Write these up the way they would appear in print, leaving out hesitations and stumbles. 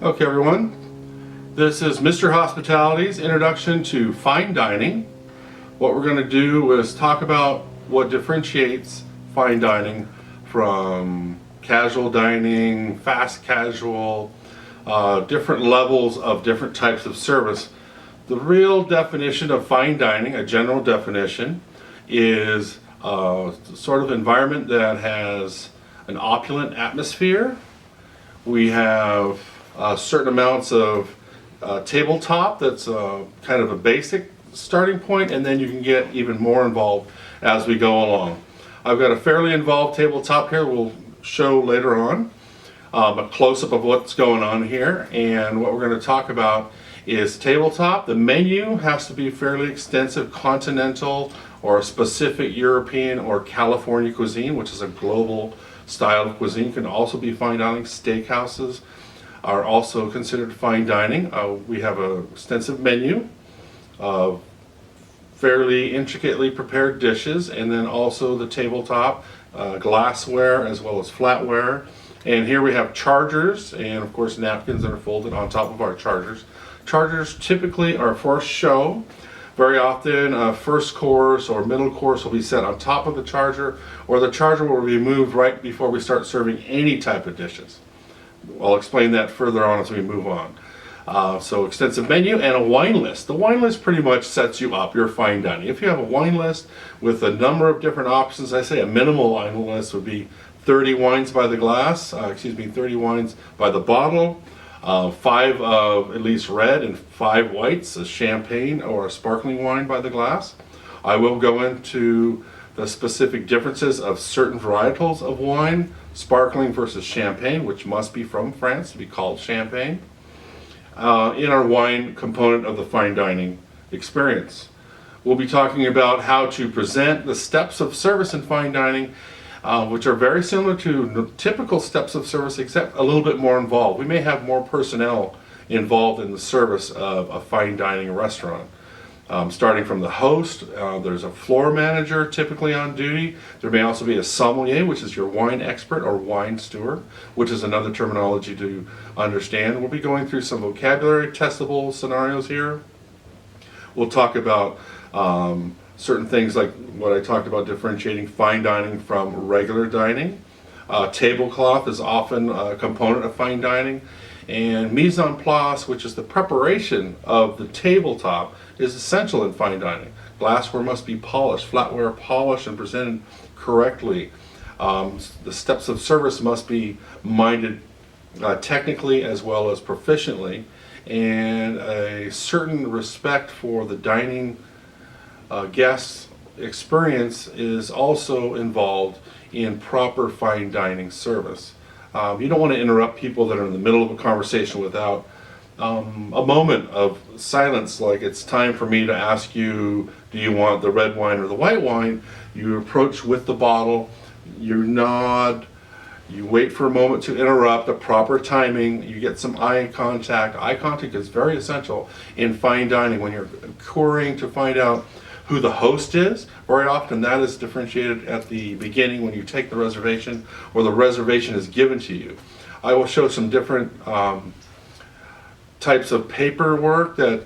Okay, everyone, this is Mr. Hospitality's introduction to fine dining. What we're going to do is talk about what differentiates fine dining from casual dining, fast casual, different levels of different types of service. The real definition of fine dining, a general definition, is a sort of environment that has an opulent atmosphere. We have certain amounts of tabletop that's kind of a basic starting point, and then you can get even more involved as we go along. I've got a fairly involved tabletop here we'll show later on, a close-up of what's going on here, and what we're going to talk about is tabletop. The menu has to be fairly extensive, continental or a specific European or California cuisine, which is a global style of cuisine. Can also be fine dining. Steakhouses are also considered fine dining. We have an extensive menu of fairly intricately prepared dishes, and then also the tabletop, glassware as well as flatware. And here we have chargers, and of course napkins that are folded on top of our chargers. Chargers typically are for show. Very often first course or middle course will be set on top of the charger, or the charger will be moved right before we start serving any type of dishes. I'll explain that further on as we move on. So extensive menu and a wine list. The wine list pretty much sets you up your fine dining. If you have a wine list with a number of different options, I say a minimal wine list would be 30 wines by the glass, 30 wines by the bottle, 5 of at least red and 5 whites, a champagne or a sparkling wine by the glass. I will go into the specific differences of certain varietals of wine, sparkling versus champagne, which must be from France to be called champagne, in our wine component of the fine dining experience. We'll be talking about how to present the steps of service in fine dining, which are very similar to typical steps of service, except a little bit more involved. We may have more personnel involved in the service of a fine dining restaurant. Starting from the host, there's a floor manager typically on duty. There may also be a sommelier, which is your wine expert or wine steward, which is another terminology to understand. We'll be going through some vocabulary testable scenarios here. We'll talk about certain things like what I talked about, differentiating fine dining from regular dining. Tablecloth is often a component of fine dining. And mise en place, which is the preparation of the tabletop, is essential in fine dining. Glassware must be polished, flatware polished and presented correctly. The steps of service must be minded technically as well as proficiently, and a certain respect for the dining guest experience is also involved in proper fine dining service. You don't want to interrupt people that are in the middle of a conversation without a moment of silence, like it's time for me to ask you, do you want the red wine or the white wine? You approach with the bottle, you nod, you wait for a moment to interrupt, the proper timing, you get some eye contact. Eye contact is very essential in fine dining when you're querying to find out who the host is. Very often that is differentiated at the beginning when you take the reservation or the reservation is given to you. I will show some different types of paperwork that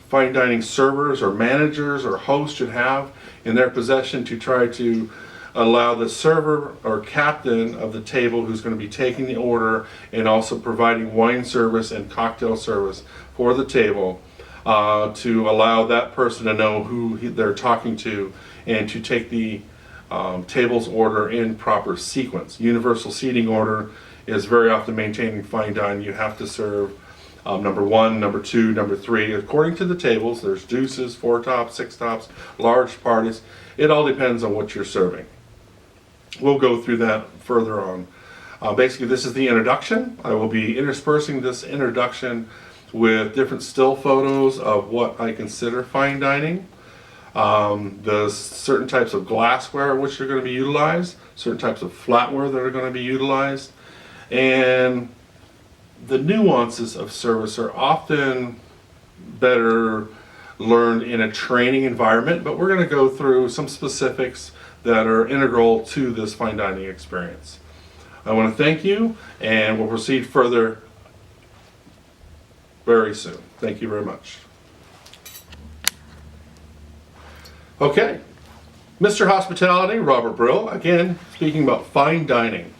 fine dining servers or managers or hosts should have in their possession to try to allow the server or captain of the table, who's going to be taking the order and also providing wine service and cocktail service for the table, to allow that person to know who they're talking to and to take the table's order in proper sequence. Universal seating order is very often maintained in fine dining. You have to serve number 1, number 2, number 3, according to the tables. There's deuces, 4 tops, 6 tops, large parties. It all depends on what you're serving. We'll go through that further on. Basically, this is the introduction. I will be interspersing this introduction with different still photos of what I consider fine dining. The certain types of glassware which are going to be utilized, certain types of flatware that are going to be utilized, and the nuances of service are often better learned in a training environment, but we're going to go through some specifics that are integral to this fine dining experience. I want to thank you, and we'll proceed further very soon. Thank you very much. Okay, Mr. Hospitality, Robert Brill, again speaking about fine dining.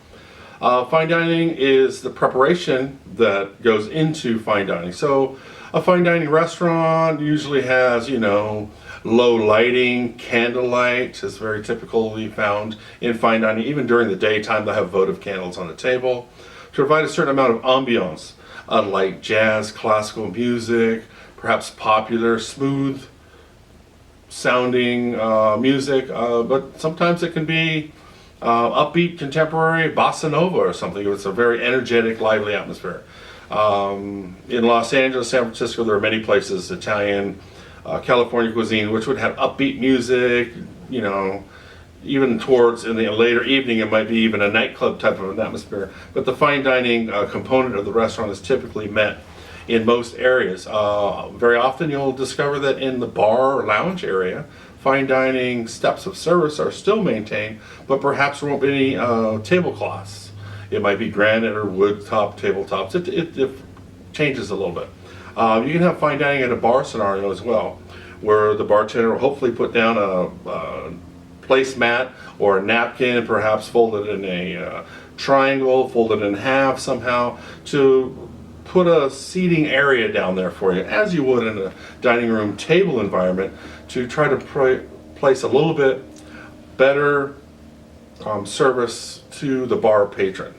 Fine dining is the preparation that goes into fine dining. So a fine dining restaurant usually has, low lighting, candlelight is very typically found in fine dining. Even during the daytime, they'll have votive candles on the table to provide a certain amount of ambiance, like jazz, classical music, perhaps popular, smooth sounding music, but sometimes it can be upbeat, contemporary, bossa nova or something. It's a very energetic, lively atmosphere. In Los Angeles, San Francisco, there are many places, Italian, California cuisine, which would have upbeat music, even towards in the later evening, it might be even a nightclub type of an atmosphere. But the fine dining component of the restaurant is typically met in most areas. Very often you'll discover that in the bar or lounge area, fine dining steps of service are still maintained, but perhaps there won't be any tablecloths. It might be granite or wood top tabletops. It changes a little bit. You can have fine dining at a bar scenario as well, where the bartender will hopefully put down a placemat or a napkin, perhaps folded in a triangle, folded in half somehow, to put a seating area down there for you, as you would in a dining room table environment, to try to place a little bit better service to the bar patron.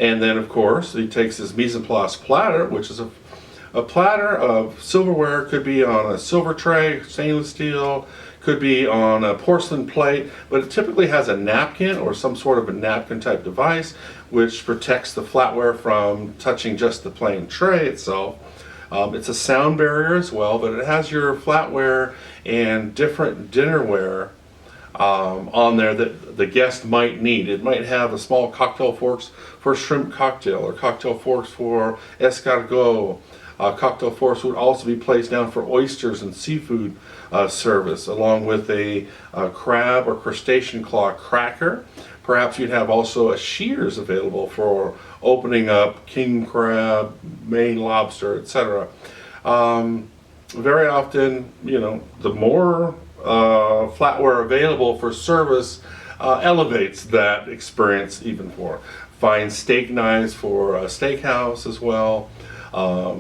And then, of course, he takes his mise en place platter, which is a platter of silverware. Could be on a silver tray, stainless steel, could be on a porcelain plate, but it typically has a napkin or some sort of a napkin type device which protects the flatware from touching just the plain tray itself. It's a sound barrier as well, but it has your flatware and different dinnerware on there that the guest might need. It might have a small cocktail forks for shrimp cocktail, or cocktail forks for escargot. Cocktail forks would also be placed down for oysters and seafood service, along with a crab or crustacean claw cracker. Perhaps you'd have also a shears available for opening up king crab, Maine lobster, etc. Very often, the more flatware available for service elevates that experience even for fine steak knives for a steakhouse as well.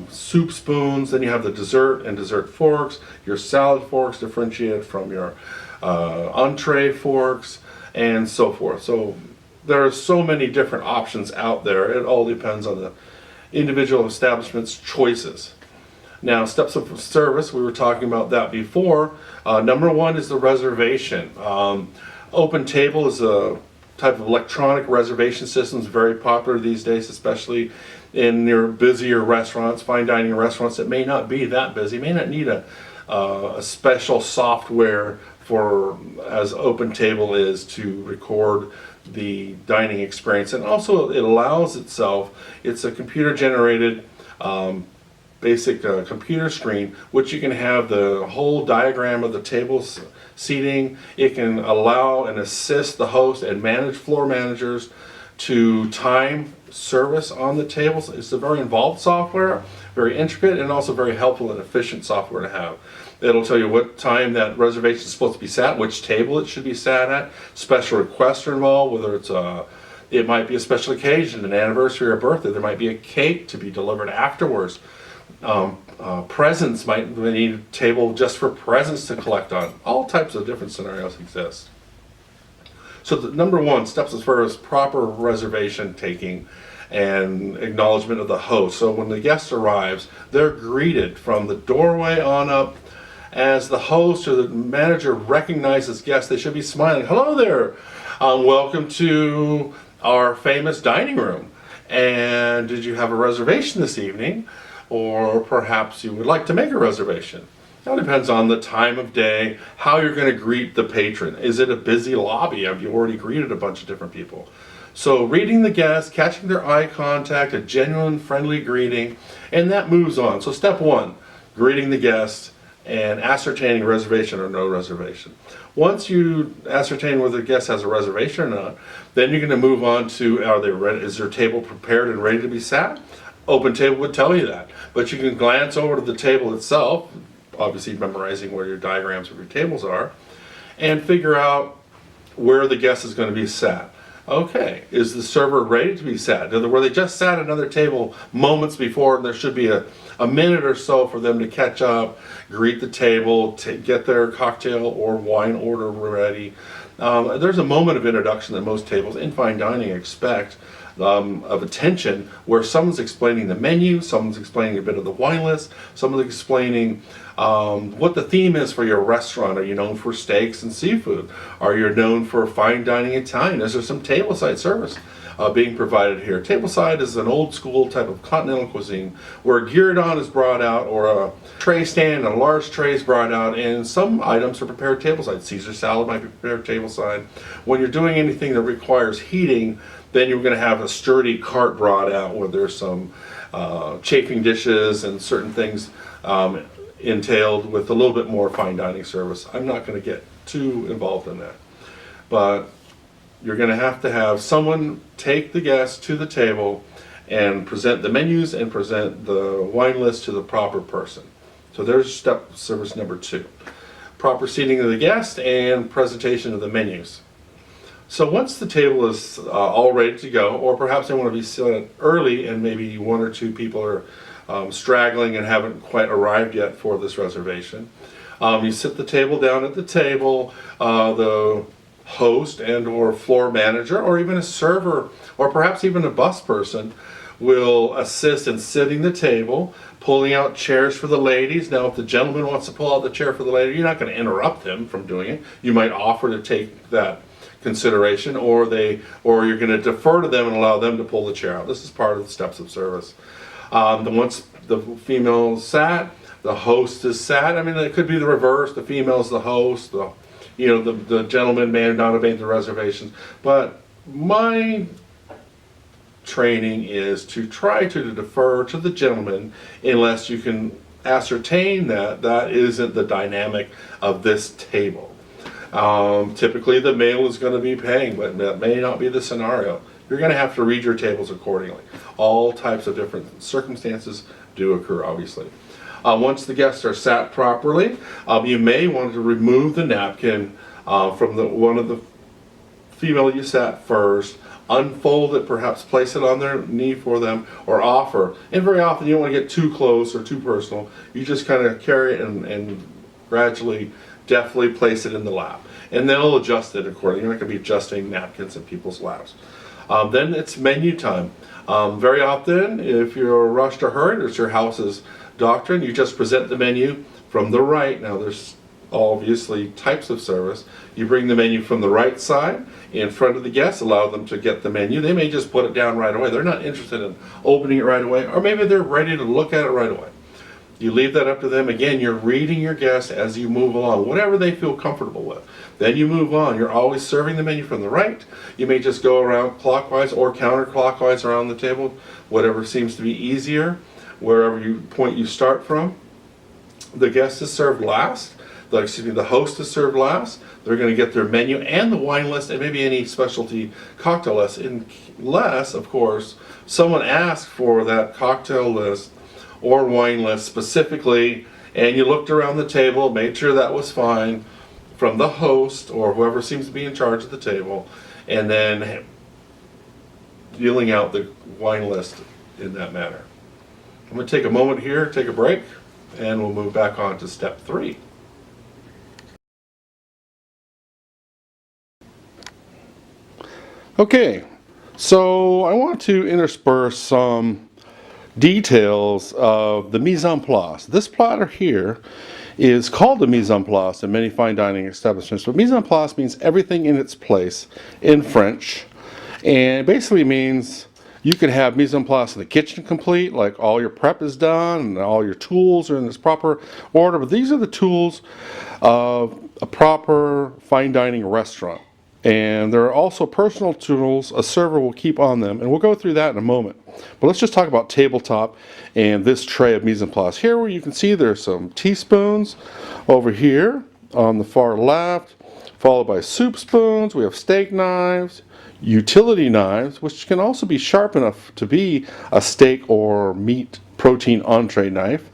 Soup spoons, then you have the dessert and dessert forks, your salad forks differentiated from your entree forks, and so forth. So there are so many different options out there. It all depends on the individual establishment's choices. Now, steps of service, we were talking about that before. Number one is the reservation. Open Table is a type of electronic reservation system. It's very popular these days, especially in your busier restaurants, fine dining restaurants that may not be that busy, may not need a special software for, as Open Table is, to record the dining experience. And also it allows itself, it's a computer generated basic computer screen, which you can have the whole diagram of the table seating. It can allow and assist the host and floor managers to time service on the tables. It's a very involved software, very intricate, and also very helpful and efficient software to have. It'll tell you what time that reservation is supposed to be sat, which table it should be sat at. Special requests are involved, whether it's it might be a special occasion, an anniversary or a birthday. There might be a cake to be delivered afterwards. Presents might need a table just for presents to collect on. All types of different scenarios exist. So the number one, steps as far as proper reservation taking and acknowledgement of the host. So when the guest arrives, they're greeted from the doorway on up. As the host or the manager recognizes guests, they should be smiling. Hello there, welcome to our famous dining room. And did you have a reservation this evening? Or perhaps you would like to make a reservation. That depends on the time of day, how you're going to greet the patron. Is it a busy lobby? Have you already greeted a bunch of different people? So reading the guests, catching their eye contact, a genuine friendly greeting, and that moves on. So step one, greeting the guest and ascertaining reservation or no reservation. Once you ascertain whether the guest has a reservation or not, then you're going to move on to, are they ready? Is their table prepared and ready to be sat? open table would tell you that. But you can glance over to the table itself, obviously memorizing where your diagrams of your tables are, and figure out where the guest is going to be sat. Okay, is the server ready to be sat? Were they just sat at another table moments before, and there should be a minute or so for them to catch up, greet the table, get their cocktail or wine order ready. There's a moment of introduction that most tables in fine dining expect of attention, where someone's explaining the menu, someone's explaining a bit of the wine list, someone's explaining what the theme is for your restaurant. Are you known for steaks and seafood? Are you known for fine dining Italian? Is there some tableside service being provided here? Tableside is an old school type of continental cuisine where a gueridon is brought out, or a tray stand, a large tray is brought out, and some items are prepared tableside. Caesar salad might be prepared tableside. When you're doing anything that requires heating, then you're going to have a sturdy cart brought out where there's some chafing dishes and certain things entailed with a little bit more fine dining service. I'm not going to get too involved in that. But you're going to have someone take the guests to the table and present the menus and present the wine list to the proper person. So there's step service number 2. Proper seating of the guest and presentation of the menus. So once the table is all ready to go, or perhaps they want to be set early and maybe 1 or 2 people are straggling and haven't quite arrived yet for this reservation, you sit the table down at the table. The host and or floor manager, or even a server, or perhaps even a bus person, will assist in sitting the table, pulling out chairs for the ladies. Now, if the gentleman wants to pull out the chair for the lady, you're not going to interrupt them from doing it. You might offer to take that consideration, or you're going to defer to them and allow them to pull the chair out. This is part of the steps of service. Once the female is sat, the host is sat. I mean, it could be the reverse. The female's the host. The gentleman may not have made the reservations. But my training is to try to defer to the gentleman unless you can ascertain that that isn't the dynamic of this table. Typically the male is going to be paying, but that may not be the scenario. You're going to have to read your tables accordingly. All types of different circumstances do occur, obviously. Once the guests are sat properly, you may want to remove the napkin from one of the female you sat first, unfold it, perhaps place it on their knee for them, or offer. And very often you don't want to get too close or too personal. You just kind of carry it and gradually, deftly place it in the lap. And they'll adjust it accordingly. You're not going to be adjusting napkins in people's laps. Then it's menu time. Very often, if you're rushed or hurried, it's your house's doctrine, you just present the menu from the right. Now there's obviously types of service. You bring the menu from the right side in front of the guests, allow them to get the menu. They may just put it down right away. They're not interested in opening it right away, or maybe they're ready to look at it right away. You leave that up to them. Again, you're reading your guests as you move along, whatever they feel comfortable with. Then you move on. You're always serving the menu from the right. You may just go around clockwise or counterclockwise around the table, whatever seems to be easier, wherever you start from. The guest is served last. The host is served last. They're going to get their menu and the wine list and maybe any specialty cocktail list, unless, of course, someone asks for that cocktail list or wine list specifically, and you looked around the table, made sure that was fine from the host or whoever seems to be in charge of the table, and then dealing out the wine list in that manner. I'm going to take a moment here, take a break, and we'll move back on to step 3. Okay, so I want to intersperse some details of the mise en place. This platter here is called a mise en place in many fine dining establishments, but mise en place means everything in its place in French, and it basically means you could have mise en place in the kitchen complete, like all your prep is done and all your tools are in this proper order, but these are the tools of a proper fine dining restaurant. And there are also personal tools a server will keep on them, and we'll go through that in a moment. But let's just talk about tabletop and this tray of mise en place. Here where you can see there's some teaspoons over here on the far left, followed by soup spoons. We have steak knives, utility knives, which can also be sharp enough to be a steak or meat protein entree knife.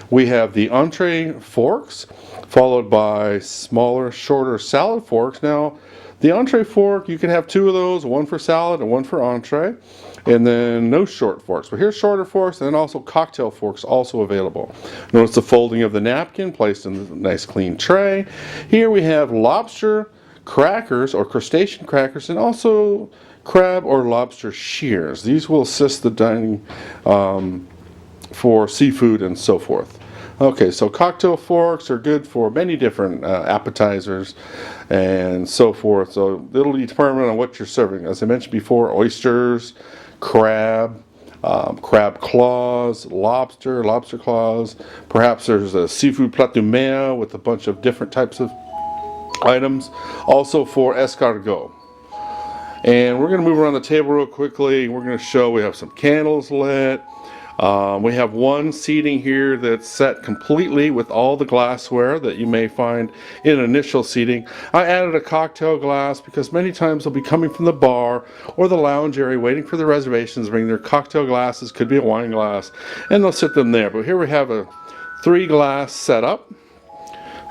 We have the entree forks, followed by smaller, shorter salad forks. Now, the entree fork, you can have two of those, one for salad and one for entree, and then no short forks. But here's shorter forks, and then also cocktail forks also available. Notice the folding of the napkin placed in the nice clean tray. Here we have lobster crackers or crustacean crackers, and also crab or lobster shears. These will assist the dining for seafood and so forth. Okay, so cocktail forks are good for many different appetizers and so forth. So it'll be determined on what you're serving. As I mentioned before, oysters, crab, crab claws, lobster claws. Perhaps there's a seafood plat de mer with a bunch of different types of items. Also for escargot. And we're going to move around the table real quickly. We're going to show we have some candles lit. We have one seating here that's set completely with all the glassware that you may find in initial seating. I added a cocktail glass because many times they'll be coming from the bar or the lounge area waiting for the reservations, bring their cocktail glasses, could be a wine glass, and they'll sit them there. But here we have a 3-glass setup.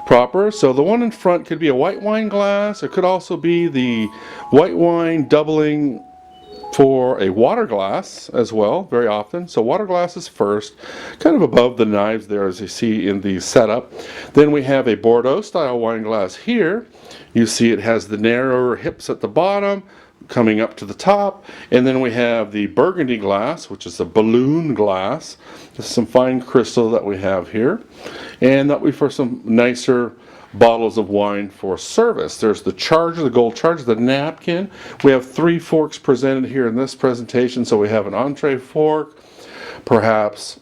Proper. So the one in front could be a white wine glass. It could also be the white wine doubling for a water glass as well, very often. So water glass is first, kind of above the knives there as you see in the setup. Then we have a Bordeaux style wine glass here. You see it has the narrower hips at the bottom, coming up to the top, and then we have the burgundy glass, which is a balloon glass. This is some fine crystal that we have here, and that we for some nicer bottles of wine for service. There's the charger, the gold charger, the napkin. We have 3 forks presented here in this presentation. So we have an entree fork, perhaps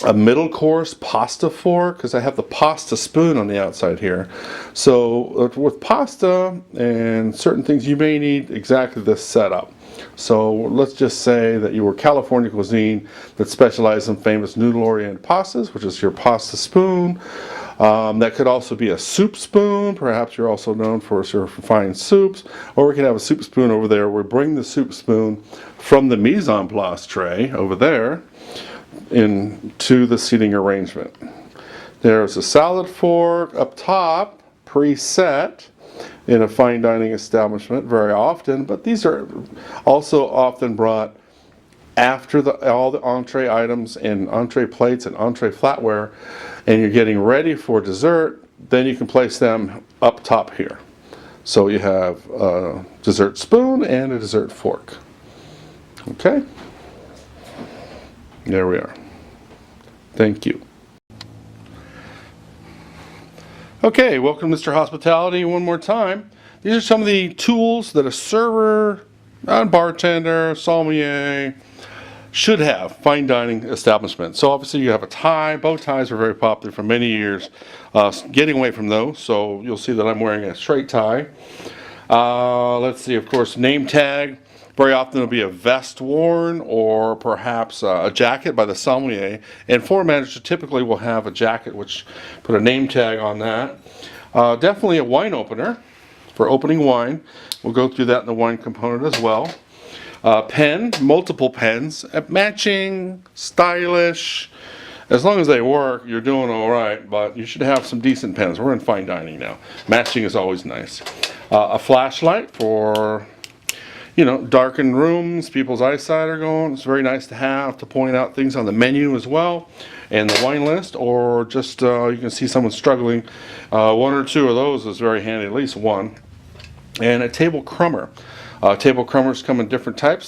a middle course pasta fork, because I have the pasta spoon on the outside here. So with pasta and certain things, you may need exactly this setup. So let's just say that you were California cuisine that specialized in famous noodle-oriented pastas, which is your pasta spoon. That could also be a soup spoon. Perhaps you're also known for fine soups. Or we can have a soup spoon over there. We bring the soup spoon from the mise en place tray over there into the seating arrangement. There's a salad fork up top, preset in a fine dining establishment very often, but these are also often brought after all the entree items and entree plates and entree flatware, and you're getting ready for dessert, then you can place them up top here. So you have a dessert spoon and a dessert fork. Okay? There we are. Thank you. Okay, welcome to Mr. Hospitality one more time. These are some of the tools that a server, a bartender, sommelier should have, fine dining establishment. So obviously you have a tie. Bow ties are very popular for many years. Getting away from those, so you'll see that I'm wearing a straight tie. Let's see, of course, name tag. Very often there'll be a vest worn or perhaps a jacket by the sommelier. And floor manager typically will have a jacket which put a name tag on that. Definitely a wine opener for opening wine. We'll go through that in the wine component as well. Pen, multiple pens, matching, stylish. As long as they work, you're doing all right, but you should have some decent pens. We're in fine dining now. Matching is always nice. A flashlight for, darkened rooms, people's eyesight are going. It's very nice to have to point out things on the menu as well, and the wine list, or just you can see someone struggling. 1 or 2 of those is very handy, at least one. And a table crummer. Table crummers come in different types.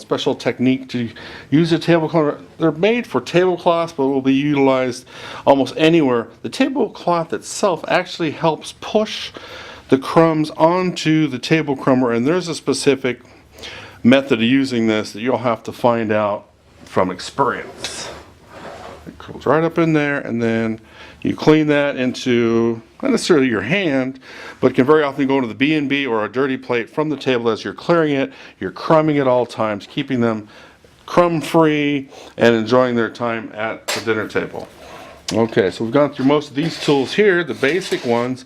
Special technique to use a table crummer. They're made for tablecloths, but will be utilized almost anywhere. The tablecloth itself actually helps push the crumbs onto the table crummer, and there's a specific method of using this that you'll have to find out from experience. It goes right up in there, and then you clean that into, not necessarily your hand, but it can very often go into the B&B or a dirty plate from the table. As you're clearing it, you're crumbing at all times, keeping them crumb free and enjoying their time at the dinner table. Okay, so we've gone through most of these tools here, the basic ones.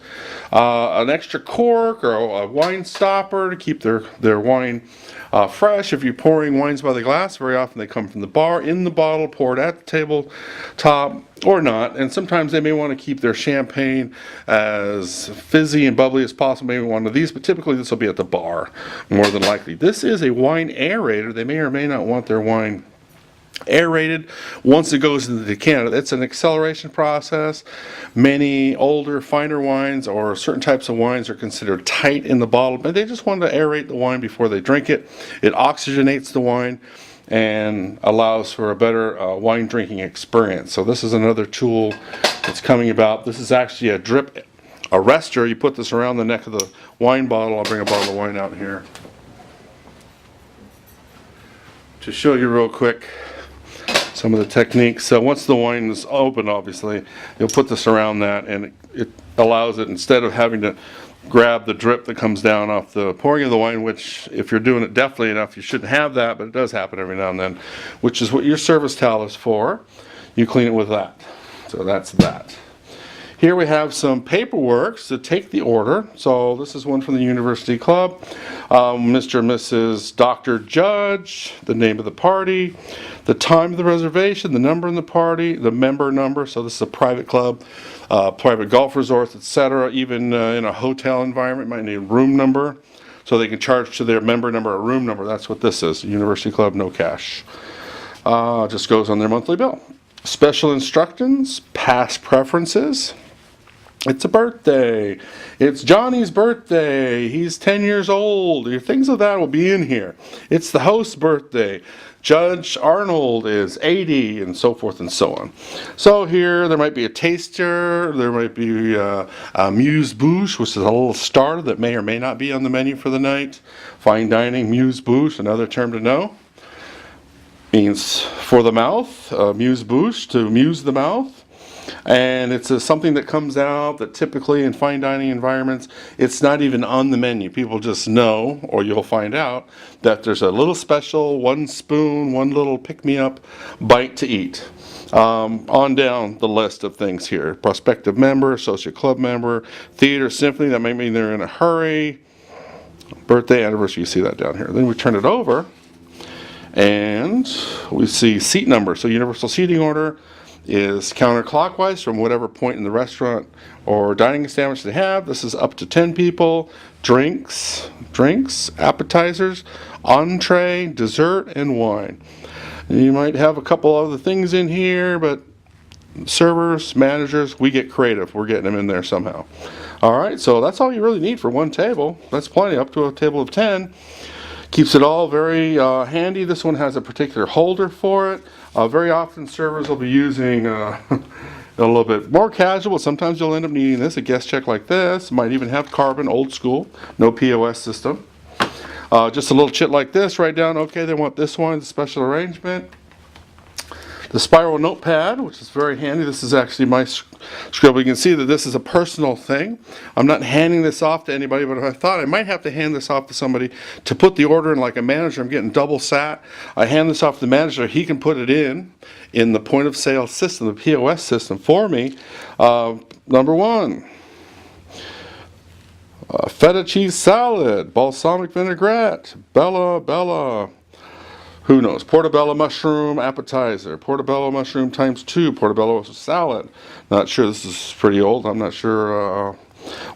An extra cork or a wine stopper to keep their wine fresh. If you're pouring wines by the glass, very often they come from the bar, in the bottle, poured at the tabletop, or not. And sometimes they may want to keep their champagne as fizzy and bubbly as possible, maybe one of these, but typically this will be at the bar, more than likely. This is a wine aerator. They may or may not want their wine aerated once it goes into the decanter. It's an acceleration process. Many older, finer wines or certain types of wines are considered tight in the bottle, but they just want to aerate the wine before they drink it. It oxygenates the wine and allows for a better wine drinking experience. So this is another tool that's coming about. This is actually a drip arrestor. You put this around the neck of the wine bottle. I'll bring a bottle of wine out here to show you real quick some of the techniques. So once the wine is open, obviously, you'll put this around that, and it allows it, instead of having to grab the drip that comes down off the pouring of the wine, which if you're doing it deftly enough, you shouldn't have that, but it does happen every now and then, which is what your service towel is for. You clean it with that. So that's that. Here we have some paperwork to take the order. So this is one from the University Club. Mr. and Mrs. Dr. Judge, the name of the party, the time of the reservation, the number in the party, the member number. So this is a private club, private golf resorts, etc. Even in a hotel environment, might need a room number. So they can charge to their member number a room number. That's what this is. University Club, no cash. Just goes on their monthly bill. Special instructions, past preferences. It's a birthday. It's Johnny's birthday. He's 10 years old. Things of that will be in here. It's the host's birthday. Judge Arnold is 80, and so forth and so on. So here there might be a taster. There might be a amuse-bouche, which is a little starter that may or may not be on the menu for the night. Fine dining, amuse-bouche, another term to know. Means for the mouth, amuse-bouche, to amuse the mouth. And it's something that comes out that typically in fine dining environments, it's not even on the menu. People just know, or you'll find out, that there's a little special, one spoon, one little pick-me-up bite to eat. On down the list of things here. Prospective member, associate club member, theater, symphony, that may mean they're in a hurry. Birthday, anniversary, you see that down here. Then we turn it over, and we see seat number. So universal seating order is counterclockwise from whatever point in the restaurant or dining establishment they have. This is up to 10 people. Drinks, appetizers, entree, dessert, and wine. You might have a couple other things in here, but servers, managers, we get creative. We're getting them in there somehow. All right, so that's all you really need for one table. That's plenty, up to a table of 10. Keeps it all very handy. This one has a particular holder for it. Very often servers will be using a little bit more casual. Sometimes you'll end up needing this, a guest check like this. Might even have carbon, old school, no POS system. Just a little chit like this, write down, okay, they want this one, the special arrangement. The spiral notepad, which is very handy. This is actually my scribble. You can see that this is a personal thing. I'm not handing this off to anybody, but if I thought I might have to hand this off to somebody to put the order in, like a manager, I'm getting double sat. I hand this off to the manager. He can put it in the point of sale system, the POS system for me. Number one, feta cheese salad, balsamic vinaigrette, Bella. Who knows? Portobello mushroom appetizer. Portobello mushroom times 2. Portobello salad. Not sure. This is pretty old. I'm not sure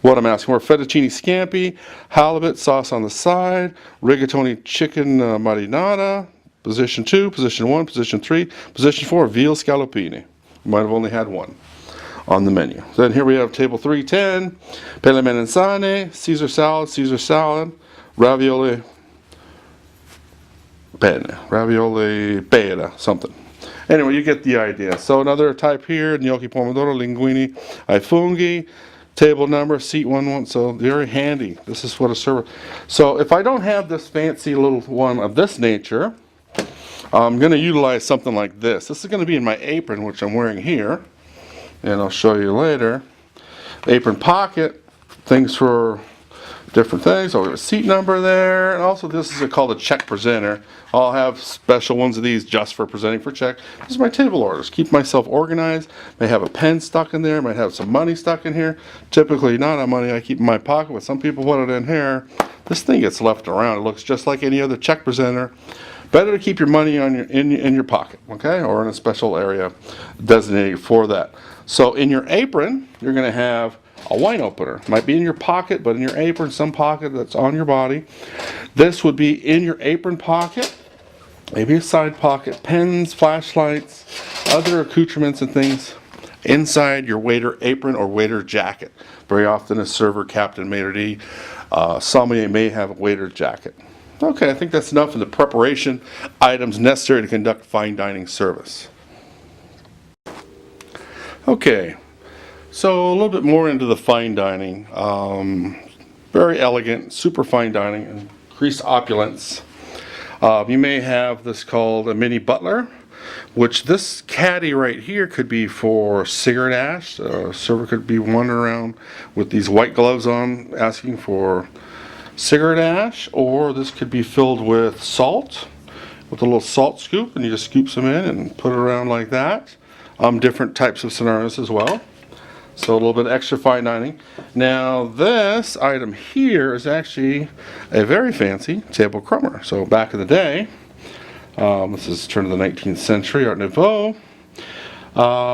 what I'm asking for. Fettuccine scampi. Halibut sauce on the side. Rigatoni chicken marinara. Position 2. Position 1. Position 3. Position 4. Veal scallopini. Might have only had one on the menu. Then here we have table 310. Penne melanzane. Caesar salad. Ravioli pera, something. Anyway, you get the idea. So another type here, gnocchi pomodoro, linguine, ai funghi, table number, seat 11. So very handy. This is what a server. So if I don't have this fancy little one of this nature, I'm going to utilize something like this. This is going to be in my apron, which I'm wearing here, and I'll show you later. Apron pocket, things for different things. So we have a seat number there, and also this is called a check presenter. I'll have special ones of these just for presenting for check. This is my table orders. Keep myself organized. May have a pen stuck in there. Might have some money stuck in here. Typically not a money I keep in my pocket, but some people put it in here. This thing gets left around. It looks just like any other check presenter. Better to keep your money on in your pocket, okay, or in a special area designated for that. So in your apron, you're going to have a wine opener. Might be in your pocket, but in your apron, some pocket that's on your body. This would be in your apron pocket, maybe a side pocket, pens, flashlights, other accoutrements and things inside your waiter apron or waiter jacket. Very often a server, captain, maitre d', sommelier may have a waiter jacket. Okay, I think that's enough of the preparation items necessary to conduct fine dining service. Okay, so a little bit more into the fine dining. Very elegant, super fine dining, increased opulence. You may have this called a mini butler, which this caddy right here could be for cigarette ash. A server could be wandering around with these white gloves on asking for cigarette ash, or this could be filled with salt with a little salt scoop, and you just scoop some in and put it around like that. Different types of scenarios as well. So a little bit extra fine dining. Now this item here is actually a very fancy table crummer. So back in the day, this is turn of the 19th century, Art Nouveau,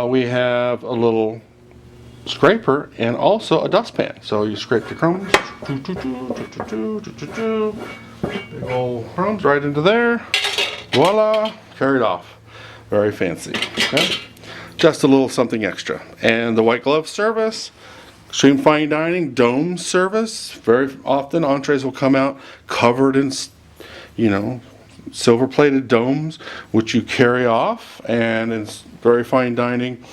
we have a little scraper and also a dustpan. So you scrape the crumbs, big old crumbs right into there, voila, carried off. Very fancy. Okay? Just a little something extra. And the white glove service, extreme fine dining, dome service. Very often entrees will come out covered in, silver plated domes, which you carry off, and it's very fine dining.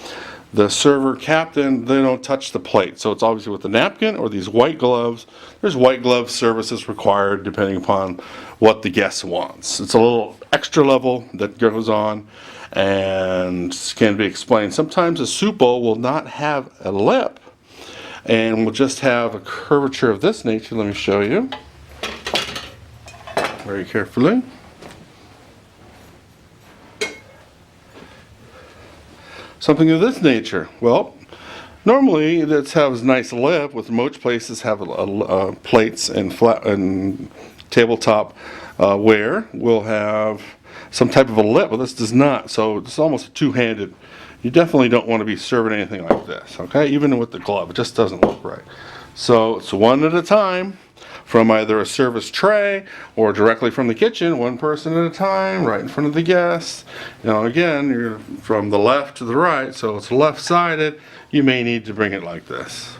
The server captain, they don't touch the plate, so it's obviously with the napkin or these white gloves. There's white glove services required depending upon what the guest wants. It's a little extra level that goes on and can be explained. Sometimes a soup bowl will not have a lip and will just have a curvature of this nature. Let me show you very carefully. Something of this nature. Well, normally this has a nice lip. With most places have plates and flat and tabletop ware will have some type of a lip, but this does not. So it's almost a two-handed. You definitely don't want to be serving anything like this, okay? Even with the glove, it just doesn't look right. So it's one at a time from either a service tray or directly from the kitchen, one person at a time, right in front of the guests. Again, you're from the left to the right, so it's left-sided. You may need to bring it like this.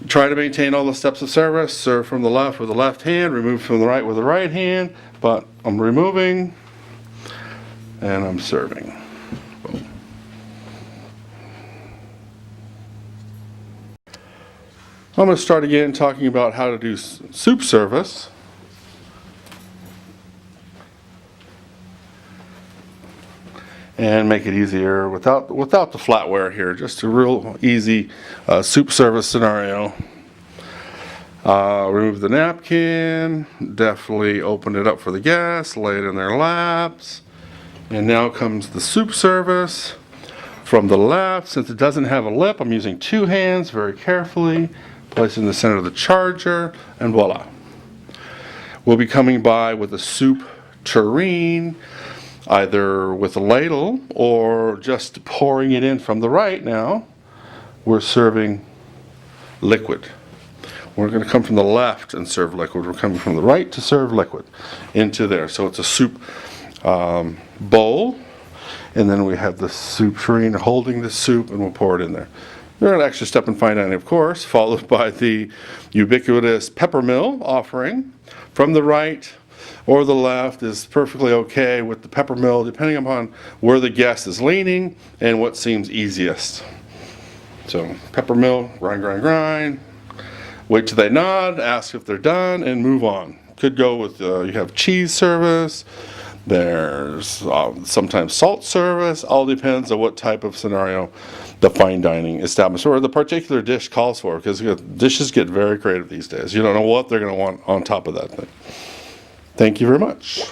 Try to maintain all the steps of service. Serve from the left with the left hand, remove from the right with the right hand, but I'm removing and I'm serving. Boom. I'm going to start again talking about how to do soup service. And make it easier without the flatware here. Just a real easy soup service scenario. Remove the napkin, definitely open it up for the guests, lay it in their laps. And now comes the soup service. From the left, since it doesn't have a lip, I'm using two hands very carefully. Place it in the center of the charger, and voila. We'll be coming by with a soup tureen, either with a ladle or just pouring it in from the right. Now we're serving liquid. We're going to come from the left and serve liquid. We're coming from the right to serve liquid into there. So it's a soup bowl, and then we have the soup tureen holding the soup, and we'll pour it in there. There's an extra step in fine dining, of course, followed by the ubiquitous pepper mill offering. From the right or the left is perfectly okay with the pepper mill, depending upon where the guest is leaning and what seems easiest. So pepper mill, grind, grind, grind. Wait till they nod, ask if they're done, and move on. Could go with, you have cheese service, There's sometimes salt service. All depends on what type of scenario the fine dining establishment or the particular dish calls for, because dishes get very creative these days. You don't know what they're going to want on top of that thing. Thank you very much.